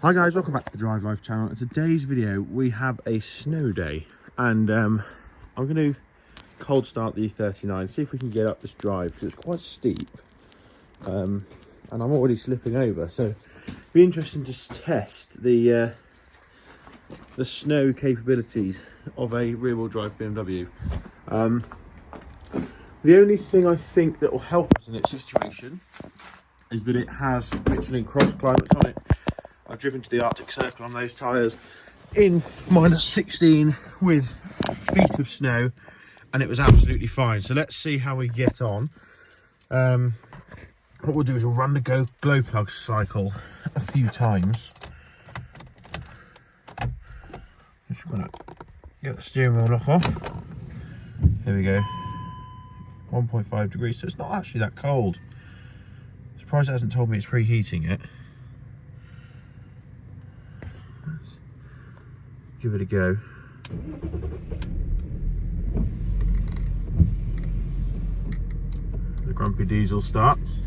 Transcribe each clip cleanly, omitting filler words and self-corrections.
Hi guys, welcome back to the Drive Life channel. In today's video we have a snow day and I'm going to cold start the E39, see if we can get up this drive because it's quite steep and I'm already slipping over, so it'd be interesting to test the snow capabilities of a rear-wheel drive BMW. The only thing I think that will help us in its situation is that it has Michelin cross climates on it. I've driven to the Arctic Circle on those tyres in -16 with feet of snow and it was absolutely fine. So let's see how we get on. What we'll do is we'll run the glow plug cycle a few times. Just going to get the steering wheel lock off. Here we go. 1.5 degrees, so it's not actually that cold. Surprised it hasn't told me it's preheating it. Let's give it a go. The grumpy diesel starts.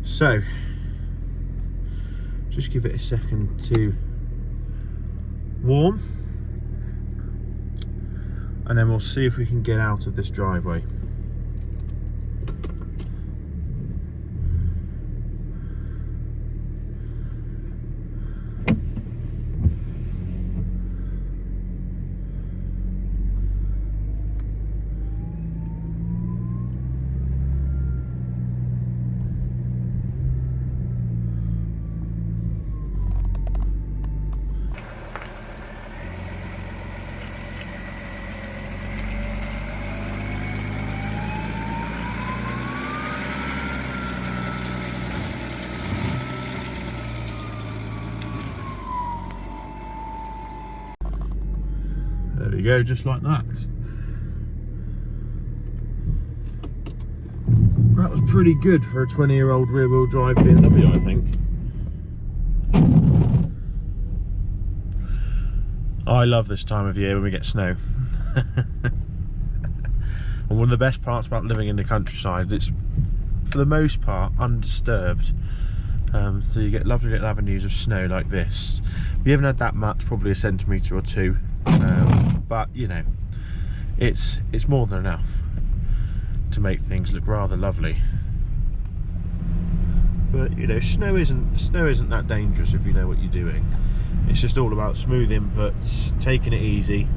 So just give it a second to warm and then we'll see if we can get out of this driveway. There we go, just like that. That was pretty good for a 20-year-old rear-wheel drive BMW, I think. I love this time of year when we get snow. And one of the best parts about living in the countryside, it's for the most part undisturbed. So you get lovely little avenues of snow like this. We haven't had that much, probably a centimetre or two. But you know, it's more than enough to make things look rather lovely. But you know, snow isn't that dangerous if you know what you're doing. It's just all about smooth inputs, taking it easy,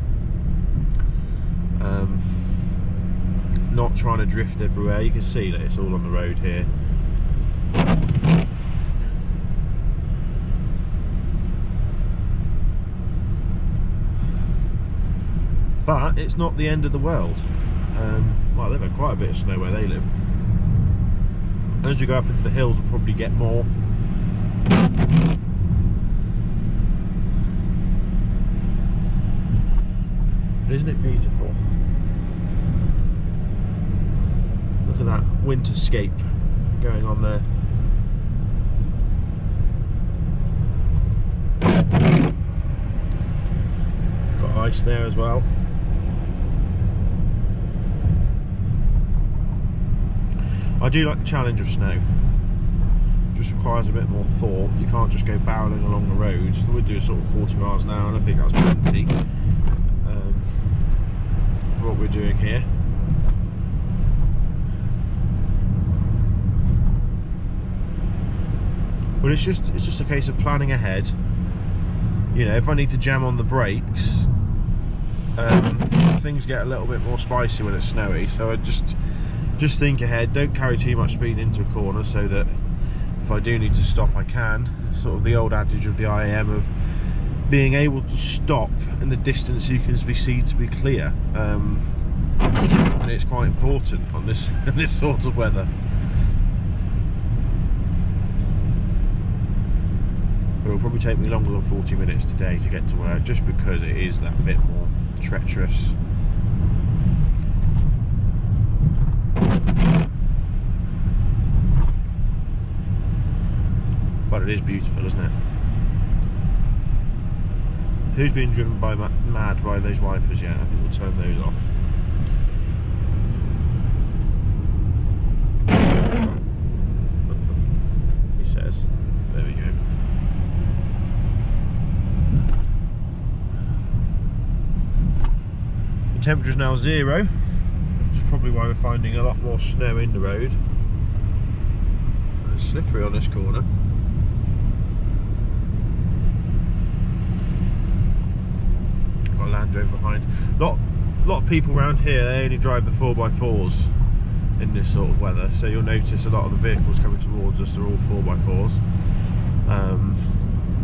not trying to drift everywhere. You can see that it's all on the road here. But it's not the end of the world. Well, they've had quite a bit of snow where they live. And as you go up into the hills, we'll probably get more. But isn't it beautiful? Look at that winterscape going on there. Got ice there as well. I do like the challenge of snow. It just requires a bit more thought. You can't just go barreling along the road. So we'd do sort of 40 miles an hour, and I think that's plenty for what we're doing here. But it's just a case of planning ahead. You know, if I need to jam on the brakes, things get a little bit more spicy when it's snowy. So I just think ahead, don't carry too much speed into a corner so that if I do need to stop I can. Sort of the old adage of the IAM of being able to stop in the distance you can be seen to be clear. And it's quite important on this this sort of weather. It'll probably take me longer than 40 minutes today to get to work just because it is that bit more treacherous. But it is beautiful, isn't it? Who's been driven by mad by those wipers yet? I think we'll turn those off. He says. There we go. Temperature is now 0, which is probably why we're finding a lot more snow in the road. It's slippery on this corner. Got a Land Rover behind. A lot of people around here, they only drive the 4x4s in this sort of weather, so you'll notice a lot of the vehicles coming towards us are all 4x4s.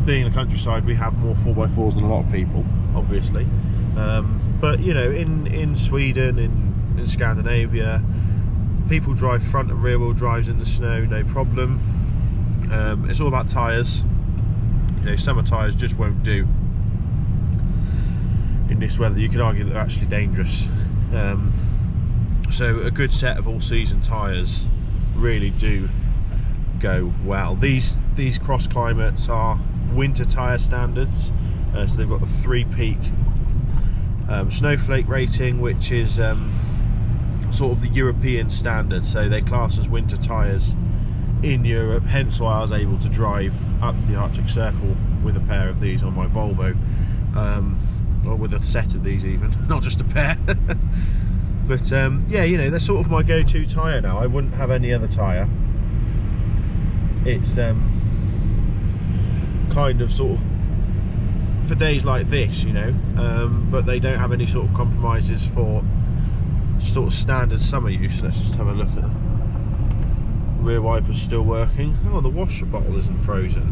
Being in the countryside, we have more 4x4s than a lot of people, obviously. But you know, in Sweden, in Scandinavia, people drive front and rear wheel drives in the snow, no problem. It's all about tyres. You know, summer tyres just won't do in this weather. You could argue that they're actually dangerous. So a good set of all-season tyres really do go well. These cross climates are winter tyre standards, so they've got the 3-peak snowflake rating, which is sort of the European standard, so they class as winter tyres in Europe, hence why I was able to drive up the Arctic Circle with a pair of these on my Volvo, or with a set of these even, not just a pair. But yeah, you know, they're sort of my go-to tyre now. I wouldn't have any other tyre. It's kind of sort of for days like this, you know, but they don't have any sort of compromises for sort of standard summer use. Let's just have a look at them. Rear wipers still working. Oh, the washer bottle isn't frozen.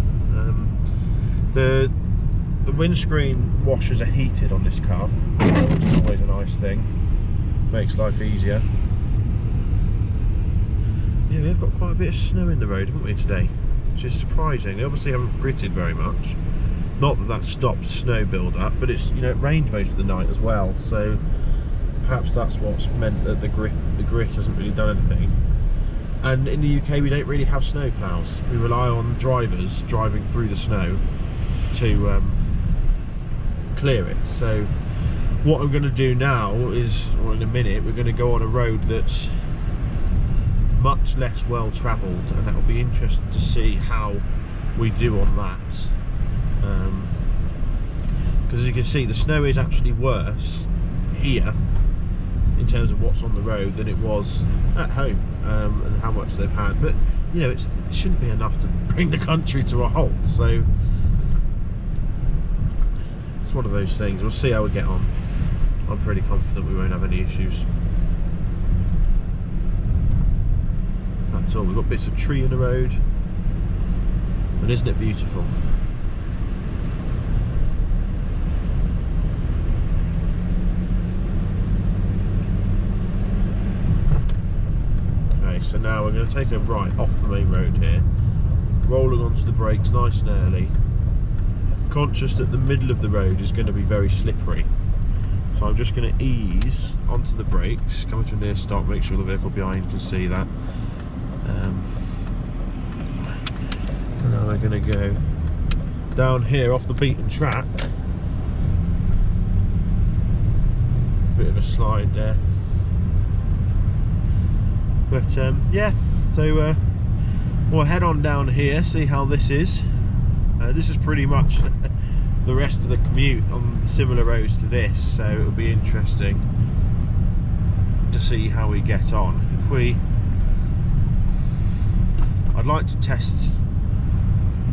The windscreen washers are heated on this car, which is always a nice thing. Makes life easier. Yeah, we've got quite a bit of snow in the road, haven't we, today? Which is surprising. They obviously haven't gritted very much. Not that that stopped snow build up, but it's, you know, it rained most of the night as well, so perhaps that's what's meant that the grit hasn't really done anything. And in the UK, we don't really have snow plows. We rely on drivers driving through the snow to clear it. So what I'm going to do now is, or in a minute, we're going to go on a road that's much less well travelled, and that will be interesting to see how we do on that. Because as you can see, the snow is actually worse here in terms of what's on the road than it was at home, and how much they've had. But you know, it shouldn't be enough to bring the country to a halt, so it's one of those things. We'll see how we get on. I'm pretty confident we won't have any issues. That's all. We've got bits of tree in the road, and isn't it beautiful? Okay, so now we're going to take a right off the main road here, rolling onto the brakes nice and early, conscious that the middle of the road is going to be very slippery. So I'm just going to ease onto the brakes, coming to a near stop, make sure the vehicle behind can see that. And now we're going to go down here off the beaten track. Bit of a slide there. But yeah, so we'll head on down here, see how this is. This is pretty much the rest of the commute on similar roads to this, so it'll be interesting to see how we get on. I'd like to test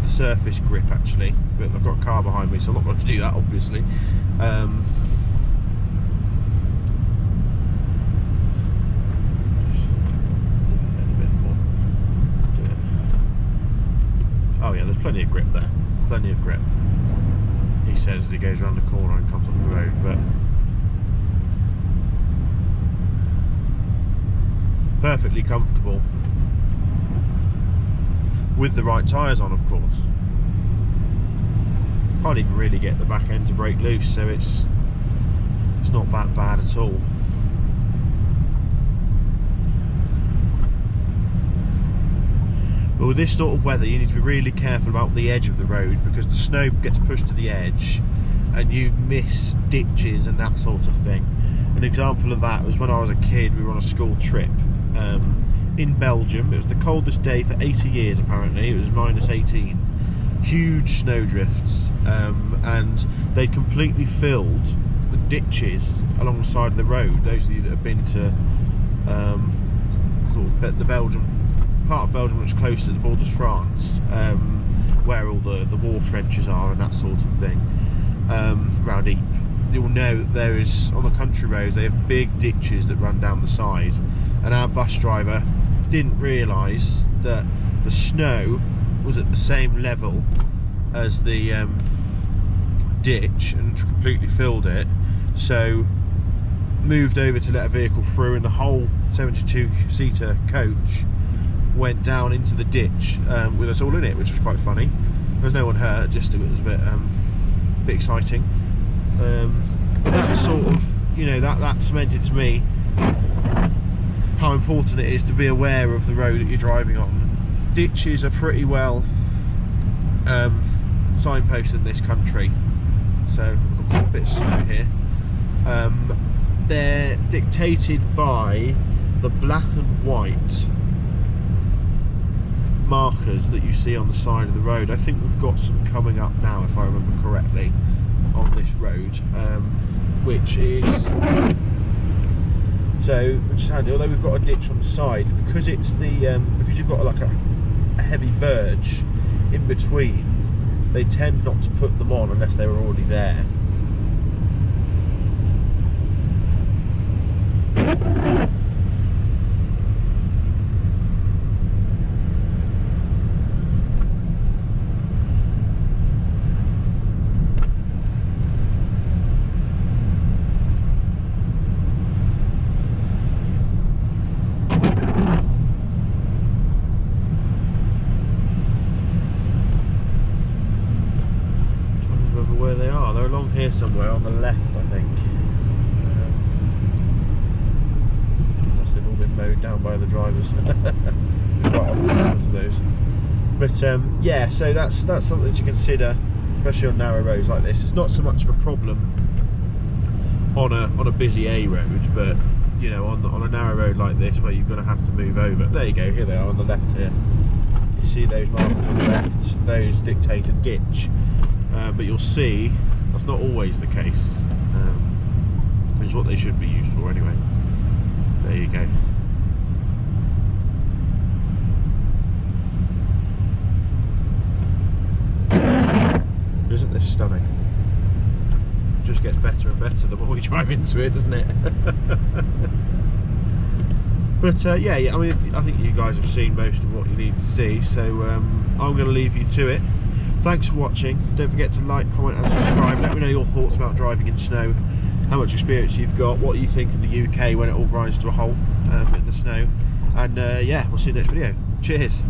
the surface grip actually, but I've got a car behind me, so I'm not going to do that obviously. Oh yeah, there's plenty of grip there, plenty of grip. He says as he goes around the corner and comes off the road, but perfectly comfortable with the right tyres on, of course. Can't even really get the back end to break loose, so it's not that bad at all. But with this sort of weather, you need to be really careful about the edge of the road, because the snow gets pushed to the edge and you miss ditches and that sort of thing. An example of that was when I was a kid. We were on a school trip in Belgium. It was the coldest day for 80 years apparently. It was -18. Huge snow drifts, and they'd completely filled the ditches along the side of the road, those of you that have been to sort of the Belgium part of Belgium which is close to the borders of France, where all the war trenches are and that sort of thing, round Ypres, you'll know that there is, on the country roads, they have big ditches that run down the side, and our bus driver didn't realise that the snow was at the same level as the ditch and completely filled it, so moved over to let a vehicle through, and the whole 72-seater coach went down into the ditch with us all in it, which was quite funny. There was no one hurt, just it was a bit exciting. That sort of, you know, that cemented to me how important it is to be aware of the road that you're driving on. Ditches are pretty well signposted in this country, so we've got a bit of snow here. They're dictated by the black and white markers that you see on the side of the road. I think we've got some coming up now, if I remember correctly, on this road, which is handy. Although we've got a ditch on the side, because it's the because you've got like a heavy verge in between, they tend not to put them on unless they were already there. Here somewhere on the left, I think, unless they've all been mowed down by the drivers. Which quite often happens with those. But yeah, so that's something to consider, especially on narrow roads like this. It's not so much of a problem on a busy A road, but you know, on a narrow road like this where you're going to have to move over. There you go, here they are on the left here. You see those markers on the left, those dictate a ditch, but you'll see that's not always the case, which is what they should be used for anyway. There you go. Isn't this stunning? It just gets better and better the more we drive into it, doesn't it? But yeah, I mean, I think you guys have seen most of what you need to see, so I'm going to leave you to it. Thanks for watching. Don't forget to like, comment and subscribe. Let me know your thoughts about driving in snow, how much experience you've got, what you think of the UK when it all grinds to a halt in the snow, and yeah, we'll see you next video. Cheers.